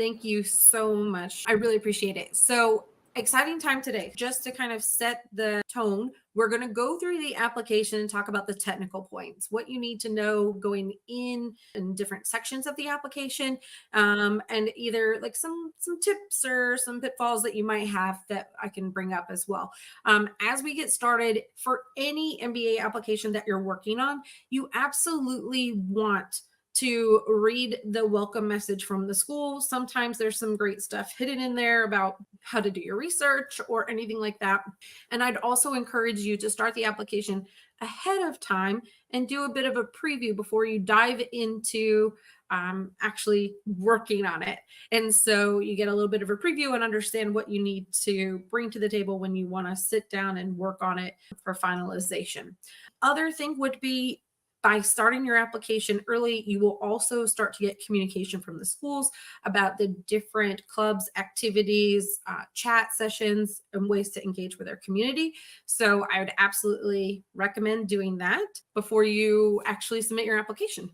Thank you so much. I really appreciate it. So exciting time today. Just to kind of set the tone, we're going to go through the application and talk about the technical points, what you need to know going in different sections of the application, and either like some tips or some pitfalls that you might have that I can bring up as well. As we get started, for any MBA application that you're working on, you absolutely want to read the welcome message from the school. Sometimes there's some great stuff hidden in there about how to do your research or anything like that. And I'd also encourage you to start the application ahead of time and do a bit of a preview before you dive into actually working on it. And so you get a little bit of a preview and understand what you need to bring to the table when you want to sit down and work on it for finalization. Other thing would be, by starting your application early, you will also start to get communication from the schools about the different clubs, activities, chat sessions, and ways to engage with their community. So I would absolutely recommend doing that before you actually submit your application.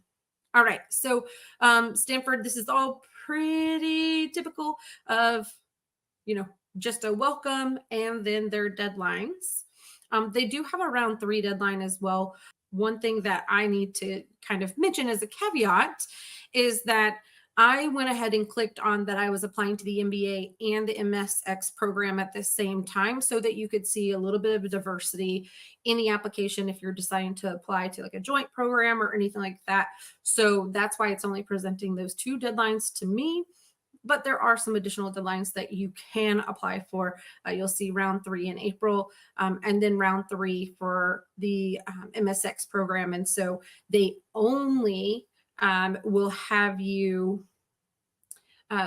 All right, so Stanford, this is all pretty typical of, just a welcome and then their deadlines. They do have a round 3 deadline as well. One thing that I need to kind of mention as a caveat is that I went ahead and clicked on that I was applying to the MBA and the MSX program at the same time so that you could see a little bit of diversity in the application if you're deciding to apply to like a joint program or anything like that. So that's why it's only presenting those 2 deadlines to me. But there are some additional deadlines that you can apply for. You'll see round 3 in April, and then round 3 for the MSX program. And so they only will have you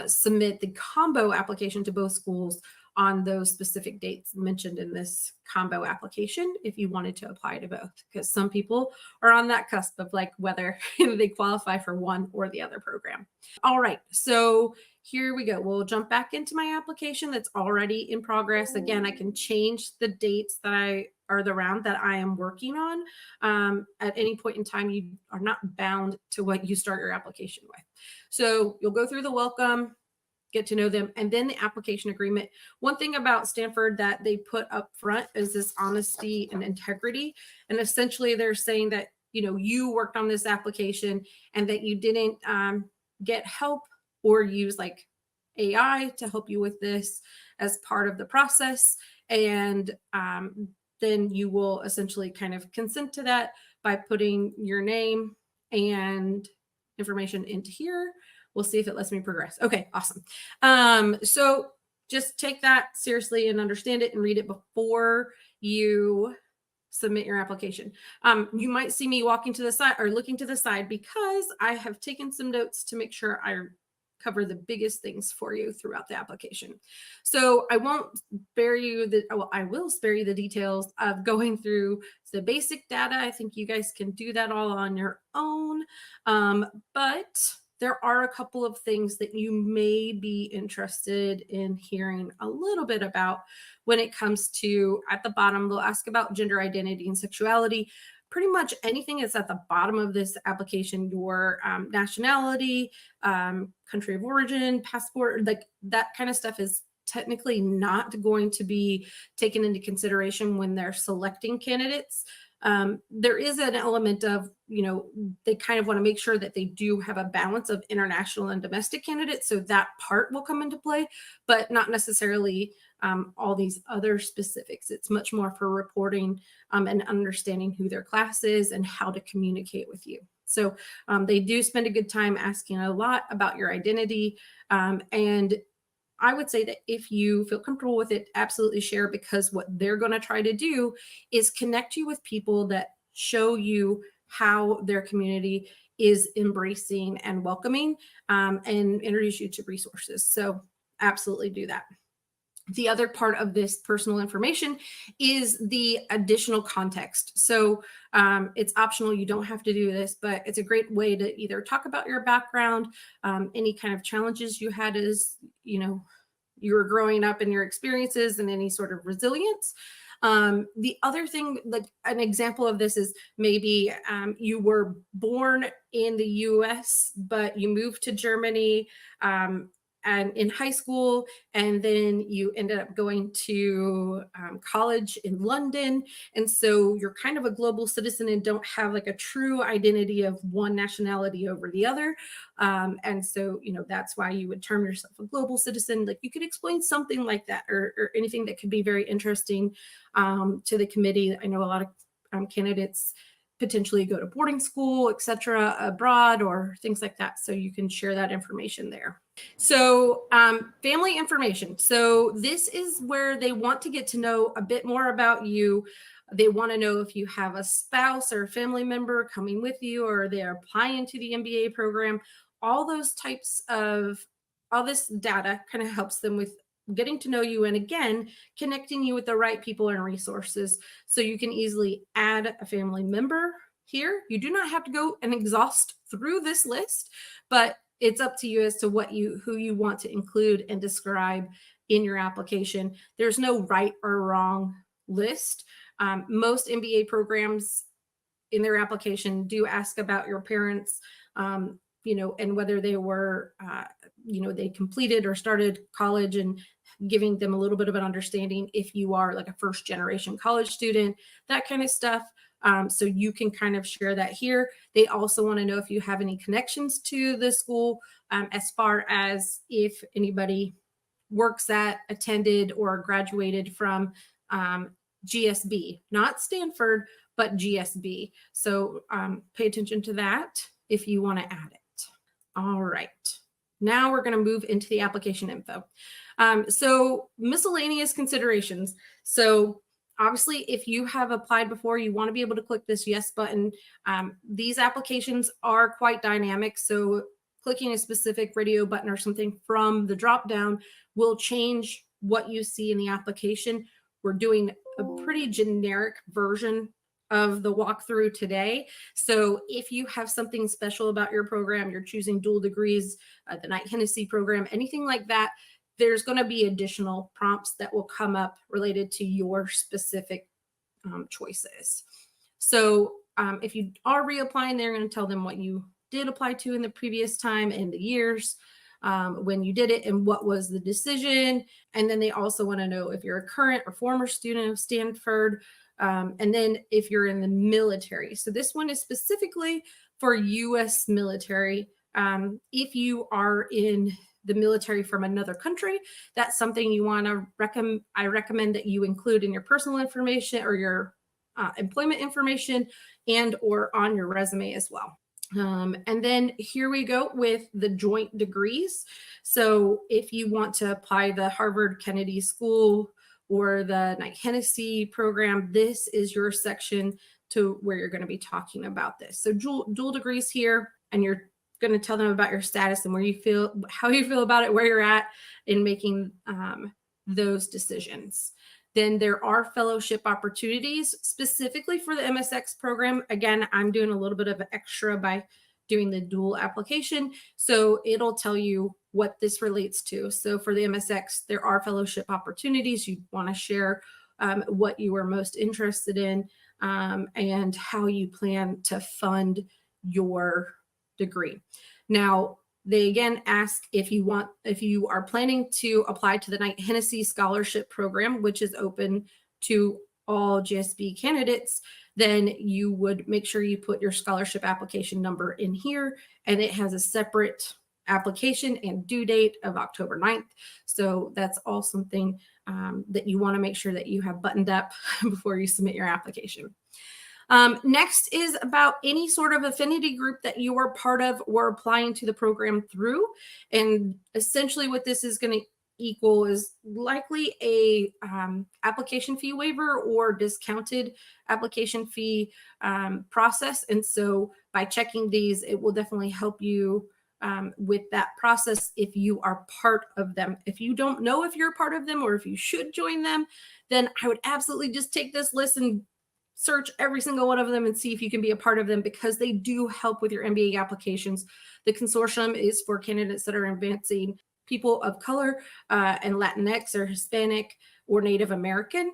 submit the combo application to both schools on those specific dates mentioned in this combo application if you wanted to apply to both, because some people are on that cusp of like whether they qualify for one or the other program. All right, so here we go. We'll jump back into my application that's already in progress. Again, I can change the dates that the round that I am working on. At any point in time, you are not bound to what you start your application with. So you'll go through the welcome, get to know them, and then the application agreement. One thing about Stanford that they put up front is this honesty and integrity. And essentially they're saying that, you worked on this application and that you didn't get help or use like AI to help you with this as part of the process. And then you will essentially kind of consent to that by putting your name and information into here. We'll see if it lets me progress. Okay, awesome. So just take that seriously and understand it and read it before you submit your application. You might see me walking to the side or looking to the side because I have taken some notes to make sure I cover the biggest things for you throughout the application. So I won't spare you I will spare you the details of going through the basic data. I think you guys can do that all on your own. But there are a couple of things that you may be interested in hearing a little bit about when it comes to, at the bottom, they'll ask about gender identity and sexuality. Pretty much anything that's at the bottom of this application, your nationality, country of origin, passport, like that kind of stuff is technically not going to be taken into consideration when they're selecting candidates. There is an element of, they kind of want to make sure that they do have a balance of international and domestic candidates. So that part will come into play, but not necessarily all these other specifics. It's much more for reporting and understanding who their class is and how to communicate with you. So they do spend a good time asking a lot about your identity. And I would say that if you feel comfortable with it, absolutely share, because what they're going to try to do is connect you with people that show you how their community is embracing and welcoming, and introduce you to resources. So absolutely do that. The other part of this personal information is the additional context. So it's optional. You don't have to do this, but it's a great way to either talk about your background, any kind of challenges you had as, you were growing up in your experiences, and any sort of resilience. The other thing, like an example of this is maybe you were born in the US, but you moved to Germany and in high school, and then you ended up going to college in London. And so you're kind of a global citizen and don't have like a true identity of one nationality over the other. And so, that's why you would term yourself a global citizen. Like you could explain something like that, or anything that could be very interesting to the committee. I know a lot of candidates potentially go to boarding school, etc., abroad, or things like that. So you can share that information there. So family information. So this is where they want to get to know a bit more about you. They want to know if you have a spouse or a family member coming with you, or they're applying to the MBA program. All those types of, all this data kind of helps them with getting to know you, and again, connecting you with the right people and resources. So you can easily add a family member here. You do not have to go and exhaust through this list, but it's up to you as to who you want to include and describe in your application. There's no right or wrong list. Most MBA programs in their application do ask about your parents, and whether they were, they completed or started college, and giving them a little bit of an understanding if you are like a first generation college student, that kind of stuff. So you can kind of share that here. They also want to know if you have any connections to the school, as far as if anybody works at, attended, or graduated from GSB, not Stanford, but GSB. So pay attention to that if you want to add it. All right. Now we're going to move into the application info. So miscellaneous considerations. So obviously, if you have applied before, you want to be able to click this yes button. These applications are quite dynamic. So clicking a specific radio button or something from the drop down will change what you see in the application. We're doing a pretty generic version of the walkthrough today. So if you have something special about your program, you're choosing dual degrees, the Knight Hennessy program, anything like that, there's going to be additional prompts that will come up related to your specific choices. So if you are reapplying, they're going to tell them what you did apply to in the previous time and the years when you did it and what was the decision. And then they also want to know if you're a current or former student of Stanford, and then if you're in the military. So this one is specifically for U.S. military. If you are in the military from another country, that's something you want to I recommend that you include in your personal information or your employment information and or on your resume as well. And then here we go with the joint degrees. So if you want to apply the Harvard Kennedy School or the Knight Hennessy program, this is your section to where you're going to be talking about this. So dual degrees here, and you're going to tell them about your status and how you feel about it, where you're at in making those decisions. Then there are fellowship opportunities specifically for the MSX program. Again, I'm doing a little bit of an extra by doing the dual application. So it'll tell you what this relates to. So for the MSX, there are fellowship opportunities. You want to share what you are most interested in and how you plan to fund your degree. Now, they again ask if you are planning to apply to the Knight Hennessy Scholarship Program, which is open to all GSB candidates, then you would make sure you put your scholarship application number in here, and it has a separate application and due date of October 9th. So that's all something that you want to make sure that you have buttoned up before you submit your application. Next is about any sort of affinity group that you are part of or applying to the program through. And essentially what this is going to equal is likely a application fee waiver or discounted application fee process. And so by checking these, it will definitely help you with that process if you are part of them. If you don't know if you're a part of them or if you should join them, then I would absolutely just take this list and search every single one of them and see if you can be a part of them, because they do help with your MBA applications. The consortium is for candidates that are advancing people of color and Latinx or Hispanic or Native American.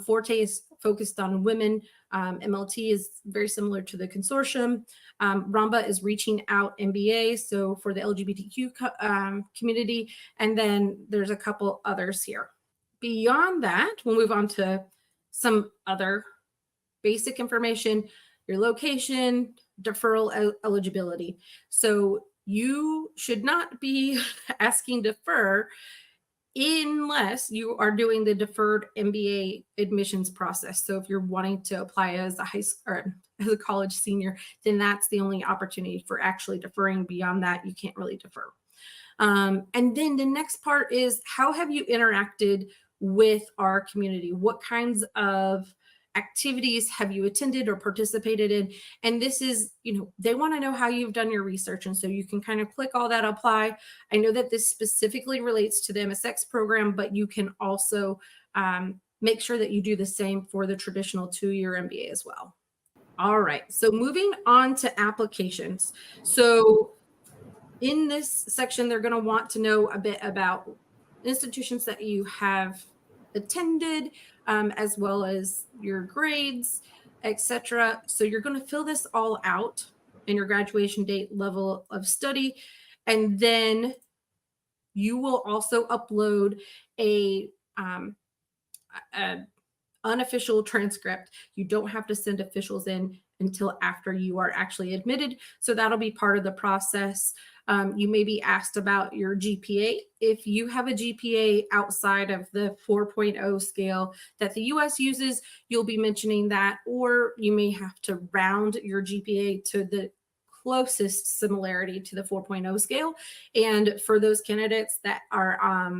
Forte is focused on women. MLT is very similar to the consortium. RAMBA is reaching out MBA, so for the LGBTQ community, and then there's a couple others here. Beyond that, we'll move on to some other basic information, your location, deferral eligibility. So you should not be asking defer unless you are doing the deferred MBA admissions process. So if you're wanting to apply as a high school or as a college senior, then that's the only opportunity for actually deferring. Beyond that, you can't really defer. And then the next part is, how have you interacted with our community? What kinds of activities have you attended or participated in? And this is, they want to know how you've done your research. And so you can kind of click all that, apply. I know that this specifically relates to the MSX program, but you can also make sure that you do the same for the traditional 2-year MBA as well. All right, so moving on to applications. So in this section, they're going to want to know a bit about institutions that you have attended, as well as your grades, etc. So you're going to fill this all out in your graduation date, level of study, and then you will also upload a unofficial transcript. You don't have to send officials in until after you are actually admitted. So that'll be part of the process. You may be asked about your GPA. If you have a GPA outside of the 4.0 scale that the US uses, you'll be mentioning that, or you may have to round your GPA to the closest similarity to the 4.0 scale. And for those candidates that are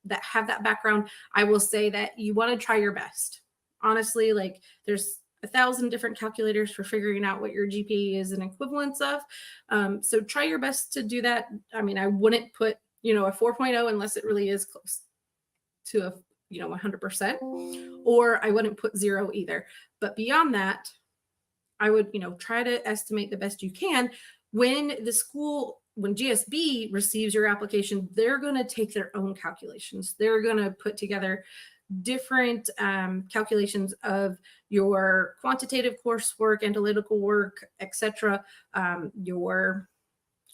that have that background, I will say that you want to try your best. Honestly, like, there's 1,000 different calculators for figuring out what your GPA is an equivalence of. So try your best to do that. I mean, I wouldn't put, a 4.0 unless it really is close to a, 100%, or I wouldn't put 0 either. But beyond that, I would, try to estimate the best you can. When GSB receives your application, they're going to take their own calculations. They're going to put together different calculations of your quantitative coursework, analytical work, etc., your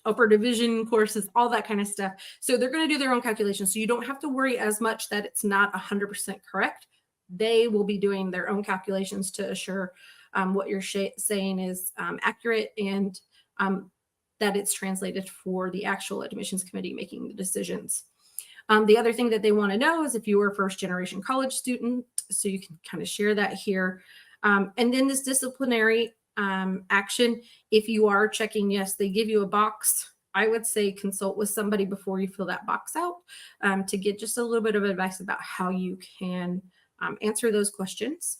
upper division courses, all that kind of stuff. So they're going to do their own calculations. So you don't have to worry as much that it's not 100% correct. They will be doing their own calculations to assure what you're saying is accurate, and that it's translated for the actual admissions committee making the decisions. The other thing that they want to know is if you were a first-generation college student, so you can kind of share that here. And then this disciplinary action, if you are checking yes, they give you a box. I would say consult with somebody before you fill that box out to get just a little bit of advice about how you can answer those questions.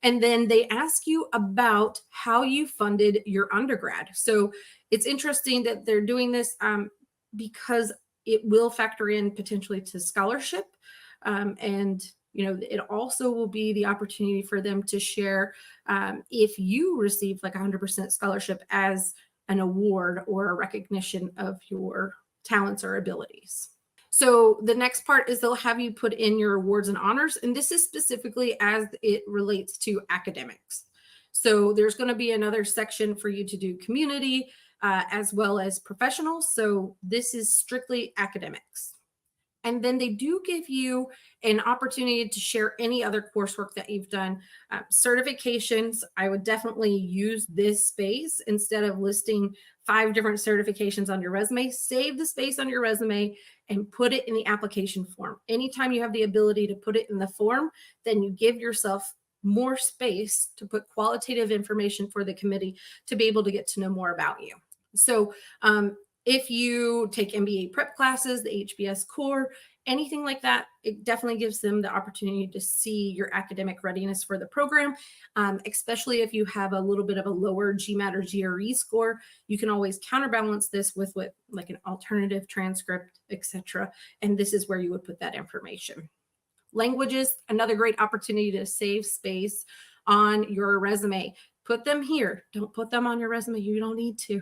And then they ask you about how you funded your undergrad. So it's interesting that they're doing this because it will factor in potentially to scholarship. And, it also will be the opportunity for them to share if you received like 100% scholarship as an award or a recognition of your talents or abilities. So the next part is they'll have you put in your awards and honors, and this is specifically as it relates to academics. So there's going to be another section for you to do community as well as professional. So this is strictly academics. And then they do give you an opportunity to share any other coursework that you've done. Certifications, I would definitely use this space instead of listing 5 different certifications on your resume. Save the space on your resume and put it in the application form. Anytime you have the ability to put it in the form, then you give yourself more space to put qualitative information for the committee to be able to get to know more about you. So if you take MBA prep classes, the HBS core, anything like that, it definitely gives them the opportunity to see your academic readiness for the program, especially if you have a little bit of a lower GMAT or GRE score. You can always counterbalance this with like an alternative transcript, etc. And this is where you would put that information. Languages, another great opportunity to save space on your resume. Put them here. Don't put them on your resume. You don't need to.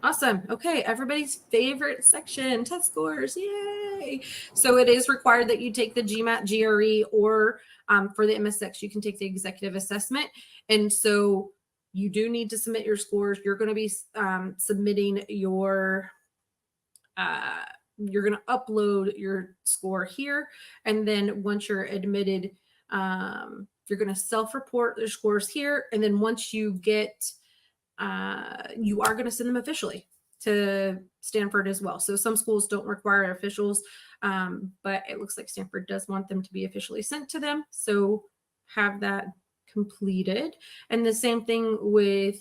Awesome. Okay, everybody's favorite section, test scores. Yay! So it is required that you take the GMAT, GRE, or for the MSX, you can take the executive assessment. And so you do need to submit your scores. You're going to be submitting your, you're going to upload your score here. And then once you're admitted, you're going to self-report their scores here. And then once you get you are going to send them officially to Stanford as well. So some schools don't require officials, but it looks like Stanford does want them to be officially sent to them. So have that completed. And the same thing with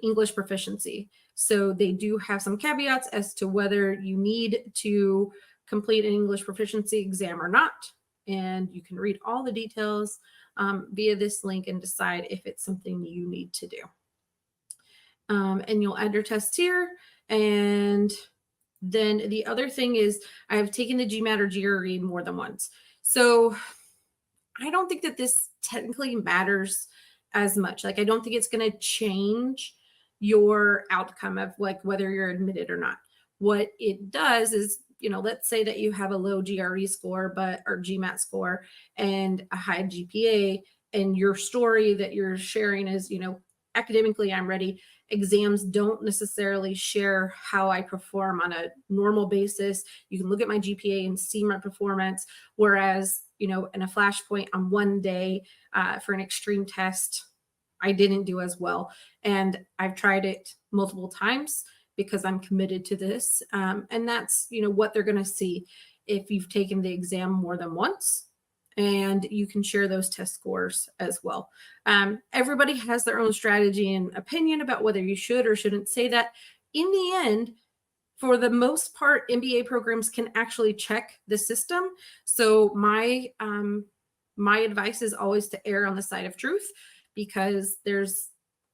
English proficiency. So they do have some caveats as to whether you need to complete an English proficiency exam or not. And you can read all the details via this link and decide if it's something you need to do. And you'll add your test here. And then the other thing is I have taken the GMAT or GRE more than once. So I don't think that this technically matters as much. Like, I don't think it's going to change your outcome of like whether you're admitted or not. What it does is, you know, let's say that you have a low GRE score, or GMAT score and a high GPA, and your story that you're sharing is, you know, academically, I'm ready. Exams don't necessarily share how I perform on a normal basis. You can look at my GPA and see my performance. Whereas, you know, in a flashpoint on one day for an extreme test, I didn't do as well. And I've tried it multiple times because I'm committed to this. And that's, you know, what they're going to see if you've taken the exam more than once. And you can share those test scores as well. Everybody has their own strategy and opinion about whether you should or shouldn't say that. In the end, for the most part, MBA programs can actually check the system. So my advice is always to err on the side of truth, because there's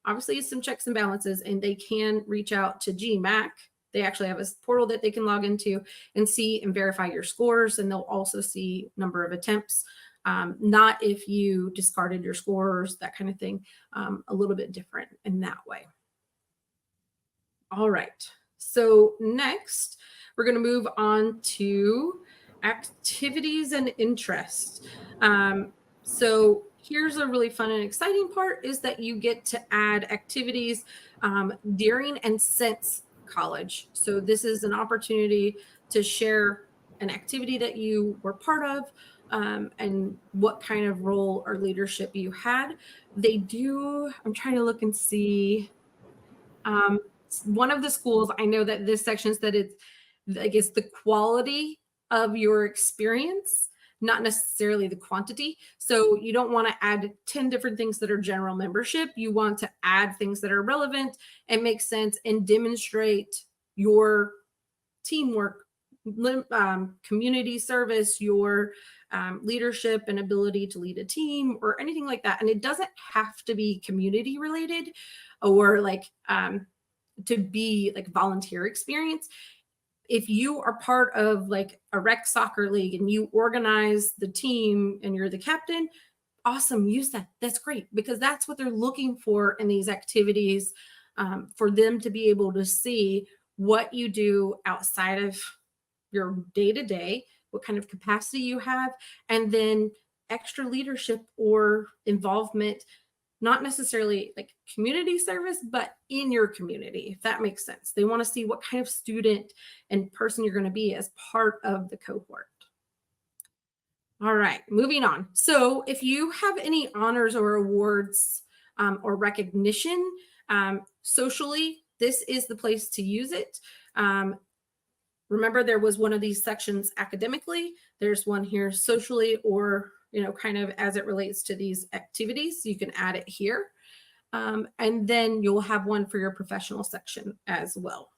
obviously some checks and balances, and they can reach out to GMAC. They actually have a portal that they can log into and see and verify your scores. And they'll also see number of attempts, not if you discarded your scores, that kind of thing, a little bit different in that way. All right. So next, we're going to move on to activities and interests. So here's a really fun and exciting part, is that you get to add activities during and since college. So this is an opportunity to share an activity that you were part of, and what kind of role or leadership you had. They do, I'm trying to look and see. One of the schools, I know that this section said it's, I guess, the quality of your experience, not necessarily the quantity. So you don't want to add 10 different things that are general membership. You want to add things that are relevant and make sense and demonstrate your teamwork, community service, your leadership and ability to lead a team or anything like that. And it doesn't have to be community related or like to be like volunteer experience. If you are part of like a rec soccer league and you organize the team and you're the captain, awesome, use that. That's great, because that's what they're looking for in these activities, for them to be able to see what you do outside of your day-to-day, what kind of capacity you have, and then extra leadership or involvement, not necessarily like community service, but in your community, if that makes sense. They want to see what kind of student and person you're going to be as part of the cohort. All right, moving on. So if you have any honors or awards or recognition socially, this is the place to use it. Remember, there was one of these sections academically. There's one here socially, or kind of as it relates to these activities. You can add it here. And then you'll have one for your professional section as well.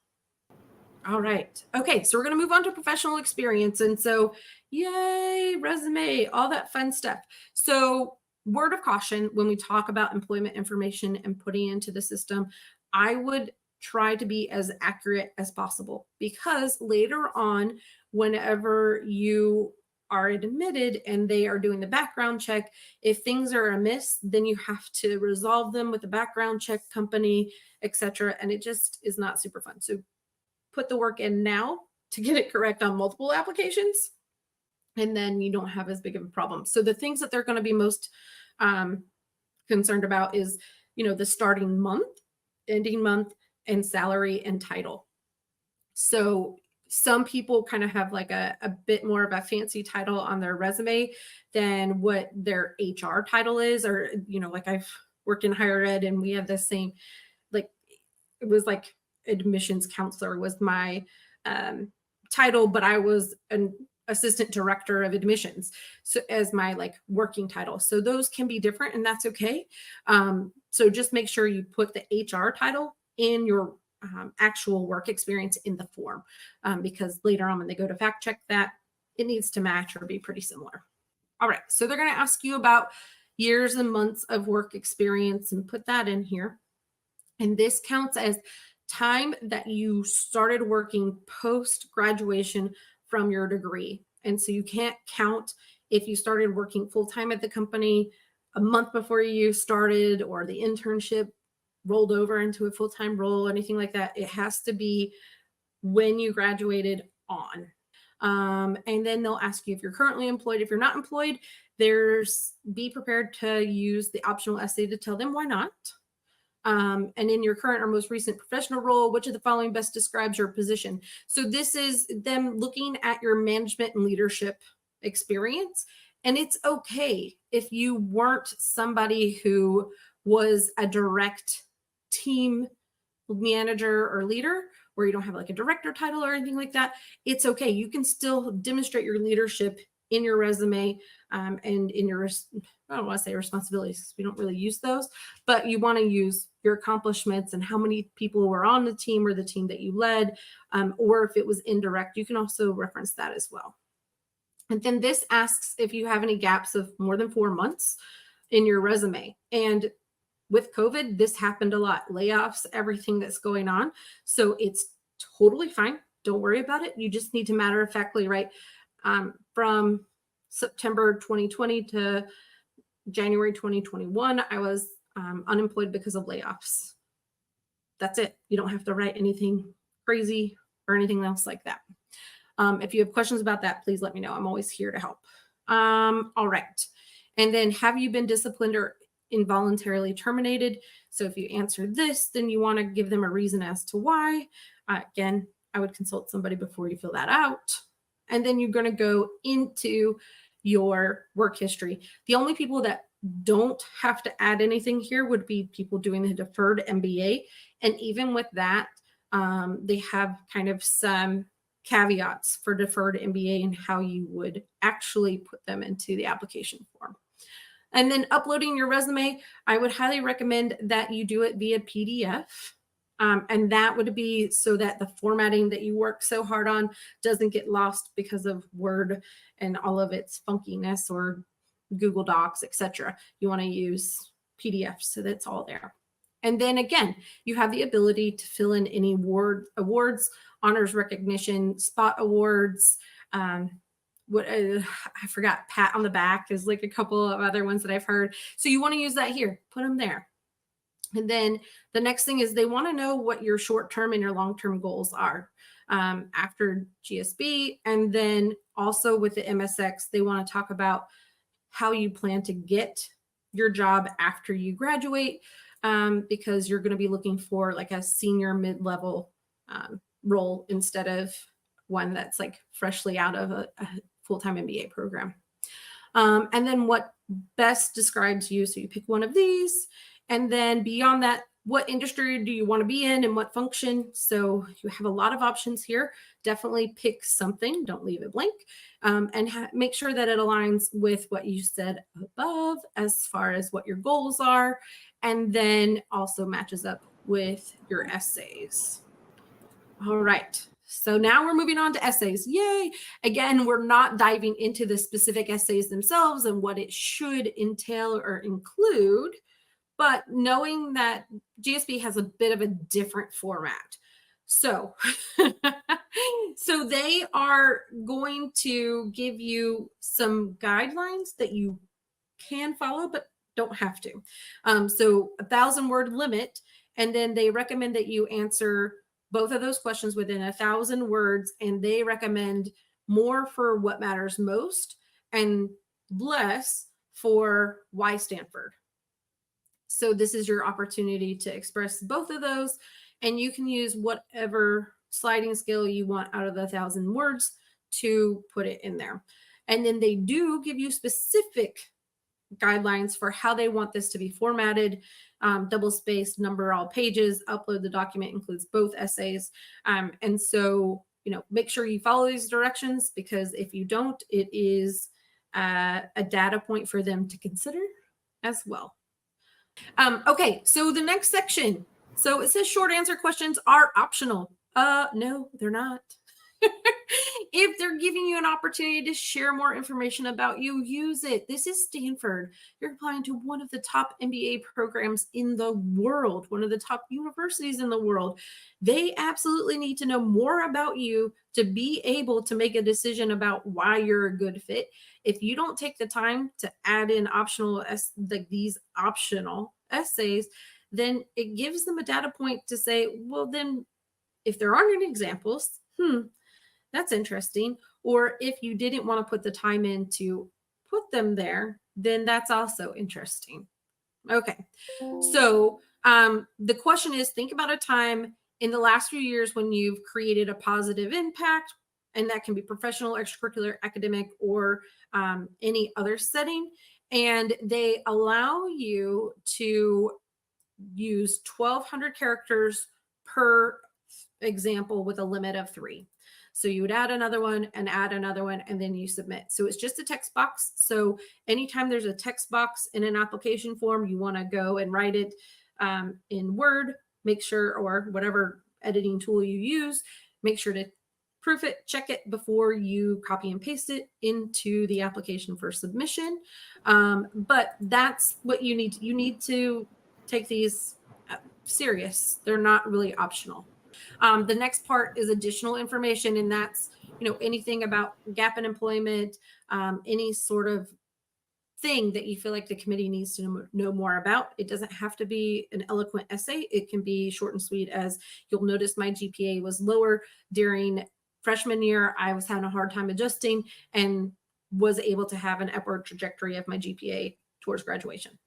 All right. Okay, so we're going to move on to professional experience. And so, yay, resume, all that fun stuff. So word of caution, when we talk about employment information and putting it into the system, I would try to be as accurate as possible, because later on, whenever you are admitted and they are doing the background check, if things are amiss, then you have to resolve them with the background check company, etc. And it just is not super fun. So put the work in now to get it correct on multiple applications, and then you don't have as big of a problem. So the things that they're going to be most concerned about is, the starting month, ending month, and salary and title. So some people kind of have like a bit more of a fancy title on their resume than what their HR title is, or, like I've worked in higher ed and we have the same, like, it was like admissions counselor was my title, but I was an assistant director of admissions, so as my like working title. So those can be different, and that's okay. So just make sure you put the HR title in your actual work experience in the form, because later on when they go to fact check that, it needs to match or be pretty similar. All right, so they're going to ask you about years and months of work experience, and put that in here. And this counts as time that you started working post graduation from your degree. And so you can't count if you started working full-time at the company a month before you started, or the internship rolled over into a full-time role, anything like that. It has to be when you graduated on. And then they'll ask you if you're currently employed. If you're not employed, be prepared to use the optional essay to tell them why not. And in your current or most recent professional role, which of the following best describes your position? So this is them looking at your management and leadership experience. And it's okay if you weren't somebody who was a direct team manager or leader, where you don't have like a director title or anything like that. It's okay. You can still demonstrate your leadership in your resume, and in your, I don't want to say responsibilities because we don't really use those, but you want to use your accomplishments and how many people were on the team or the team that you led, or if it was indirect, you can also reference that as well. And then this asks if you have any gaps of more than 4 months in your resume. And with COVID, this happened a lot. Layoffs, everything that's going on. So it's totally fine. Don't worry about it. You just need to matter-of-factly write from September 2020 to January 2021, I was unemployed because of layoffs. That's it. You don't have to write anything crazy or anything else like that. If you have questions about that, please let me know. I'm always here to help. All right. And then, have you been disciplined or involuntarily terminated? So if you answer this, then you want to give them a reason as to why. Again, I would consult somebody before you fill that out. And then you're going to go into your work history. The only people that don't have to add anything here would be people doing the deferred MBA. And even with that, they have kind of some caveats for deferred MBA and how you would actually put them into the application form. And then uploading your resume, I would highly recommend that you do it via PDF. And that would be so that the formatting that you work so hard on doesn't get lost because of Word and all of its funkiness, or Google Docs, etc. You want to use PDF so that's all there. And then again, you have the ability to fill in any awards, honors recognition, spot awards, I forgot, pat on the back is like a couple of other ones that I've heard. So you want to use that here, put them there. And then the next thing is they want to know what your short-term and your long-term goals are after GSB. And then also with the MSX, they want to talk about how you plan to get your job after you graduate, because you're going to be looking for like a senior mid-level role instead of one that's like freshly out of a full-time MBA program. And then what best describes you. So you pick one of these. And then beyond that, what industry do you want to be in and what function? So you have a lot of options here. Definitely pick something. Don't leave it blank. And make sure that it aligns with what you said above as far as what your goals are. And then also matches up with your essays. All right. So now we're moving on to essays. Yay. Again, we're not diving into the specific essays themselves and what it should entail or include, but knowing that GSB has a bit of a different format. So So they are going to give you some guidelines that you can follow, but don't have to. So 1,000-word limit, and then they recommend that you answer both of those questions within 1,000 words, and they recommend more for what matters most and less for why Stanford. So this is your opportunity to express both of those, and you can use whatever sliding scale you want out of the 1,000 words to put it in there. And then they do give you specific guidelines for how they want this to be formatted, double-spaced, number all pages, upload the document includes both essays. And so, make sure you follow these directions, because if you don't, it is a data point for them to consider as well. Okay, so the next section. So it says short answer questions are optional. No, they're not. If they're giving you an opportunity to share more information about you, use it. This is Stanford. You're applying to one of the top MBA programs in the world, one of the top universities in the world. They absolutely need to know more about you to be able to make a decision about why you're a good fit. If you don't take the time to add in these optional essays, then it gives them a data point to say, well, then if there aren't any examples, that's interesting. Or if you didn't want to put the time in to put them there, then that's also interesting. Okay. So the question is, think about a time in the last few years when you've created a positive impact, and that can be professional, extracurricular, academic, or any other setting. And they allow you to use 1,200 characters per example with a limit of 3. So you would add another one, and then you submit. So it's just a text box. So anytime there's a text box in an application form, you want to go and write it in Word, make sure, or whatever editing tool you use, make sure to proof it, check it before you copy and paste it into the application for submission. But that's what you need. You need to take these serious. They're not really optional. The next part is additional information, and that's, anything about gap in employment, any sort of thing that you feel like the committee needs to know more about. It doesn't have to be an eloquent essay. It can be short and sweet, as you'll notice my GPA was lower during freshman year. I was having a hard time adjusting and was able to have an upward trajectory of my GPA towards graduation.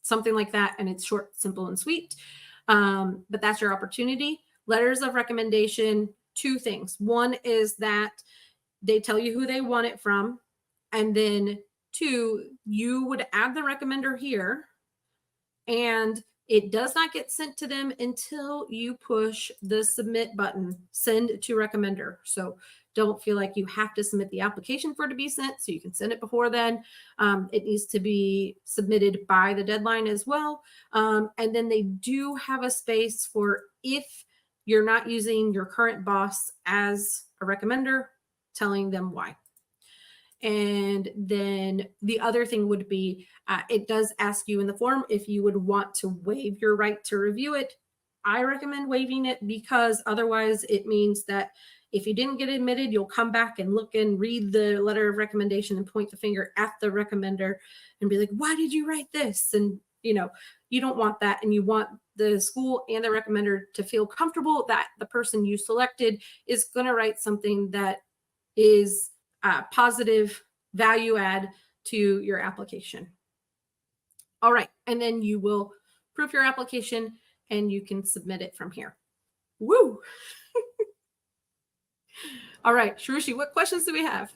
Something like that, and it's short, simple, and sweet. But that's your opportunity. Letters of recommendation, 2 things. One is that they tell you who they want it from. And then 2, you would add the recommender here, and it does not get sent to them until you push the submit button, send to recommender. So don't feel like you have to submit the application for it to be sent, so you can send it before then. It needs to be submitted by the deadline as well. And then they do have a space for, if you're not using your current boss as a recommender, telling them why. And then the other thing would be, it does ask you in the form if you would want to waive your right to review it. I recommend waiving it, because otherwise it means that if you didn't get admitted, you'll come back and look and read the letter of recommendation and point the finger at the recommender and be like, why did you write this? And, you don't want that. And you want the school and the recommender to feel comfortable that the person you selected is going to write something that is positive value add to your application. All right. And then you will proof your application and you can submit it from here. Woo! All right, Shrushi, what questions do we have?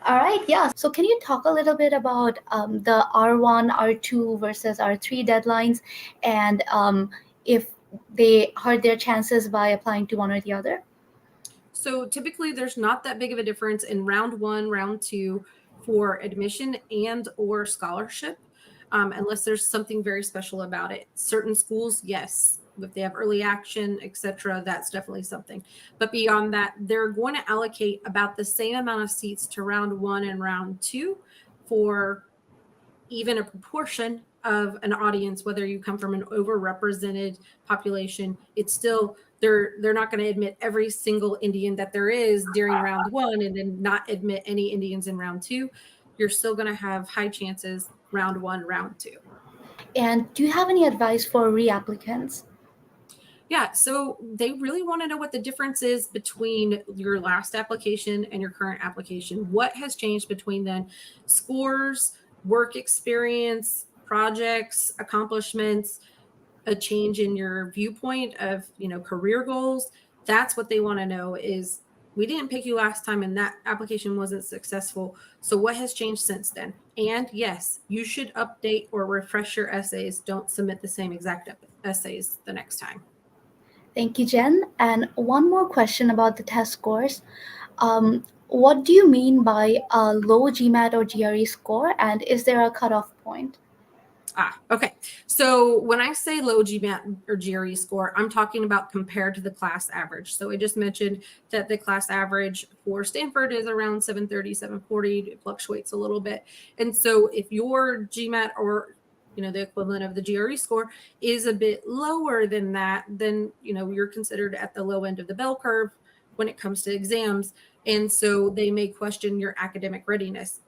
All right, yeah. So can you talk a little bit about the R1, R2 versus R3 deadlines, and if they hurt their chances by applying to one or the other? So typically there's not that big of a difference in round 1, round 2 for admission and or scholarship, unless there's something very special about it. Certain schools, yes. If they have early action, etc., that's definitely something. But beyond that, they're going to allocate about the same amount of seats to round 1 and round 2 for even a proportion of an audience, whether you come from an overrepresented population. It's still they're not going to admit every single Indian that there is during round 1 and then not admit any Indians in round 2. You're still going to have high chances round 1, round 2. And do you have any advice for reapplicants? Yeah, so they really want to know what the difference is between your last application and your current application. What has changed between then? Scores, work experience, projects, accomplishments, a change in your viewpoint of, career goals. That's what they want to know is, we didn't pick you last time and that application wasn't successful. So what has changed since then? And yes, you should update or refresh your essays. Don't submit the same exact essays the next time. Thank you, Jen. And one more question about the test scores. What do you mean by a low GMAT or GRE score, and is there a cutoff point? Okay. So when I say low GMAT or GRE score, I'm talking about compared to the class average. So I just mentioned that the class average for Stanford is around 730, 740. It fluctuates a little bit. And so if your GMAT or the equivalent of the GRE score is a bit lower than that, then you're considered at the low end of the bell curve when it comes to exams. And so they may question your academic readiness.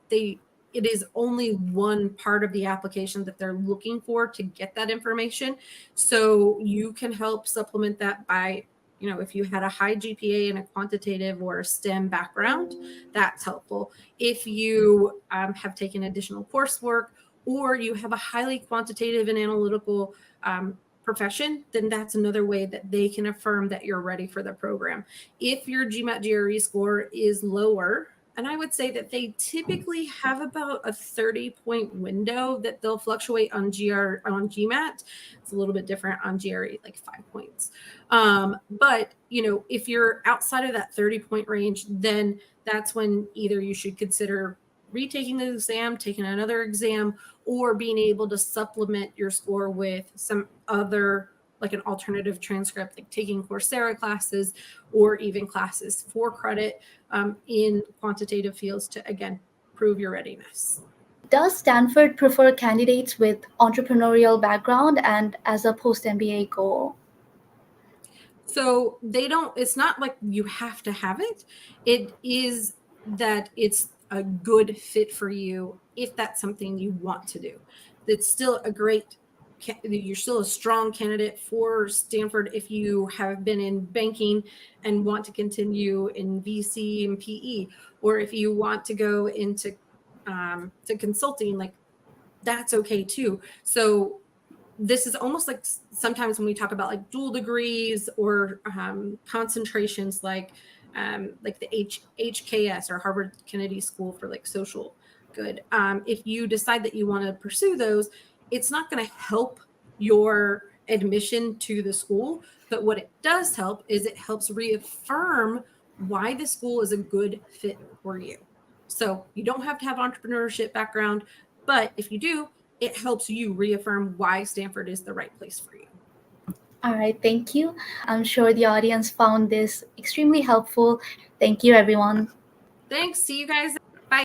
It is only one part of the application that they're looking for to get that information. So you can help supplement that by, if you had a high GPA and a quantitative or a STEM background, that's helpful. If you have taken additional coursework, or you have a highly quantitative and analytical profession, then that's another way that they can affirm that you're ready for the program. If your GMAT GRE score is lower, and I would say that they typically have about a 30-point window that they'll fluctuate on GMAT. It's a little bit different on GRE, like 5 points. But, if you're outside of that 30-point range, then that's when either you should consider retaking the exam, taking another exam, or being able to supplement your score with some other, like an alternative transcript, like taking Coursera classes or even classes for credit in quantitative fields to, again, prove your readiness. Does Stanford prefer candidates with entrepreneurial background and as a post-MBA goal? So it's not like you have to have it. It is that it's a good fit for you if that's something you want to do. It's still you're still a strong candidate for Stanford if you have been in banking and want to continue in VC and PE, or if you want to go into to consulting, like that's okay too. So this is almost like sometimes when we talk about like dual degrees or concentrations like the HKS or Harvard Kennedy School for like social good. If you decide that you want to pursue those, it's not going to help your admission to the school. But what it does help is it helps reaffirm why the school is a good fit for you. So you don't have to have entrepreneurship background, but if you do, it helps you reaffirm why Stanford is the right place for you. All right, thank you. I'm sure the audience found this extremely helpful. Thank you, everyone. Thanks. See you guys.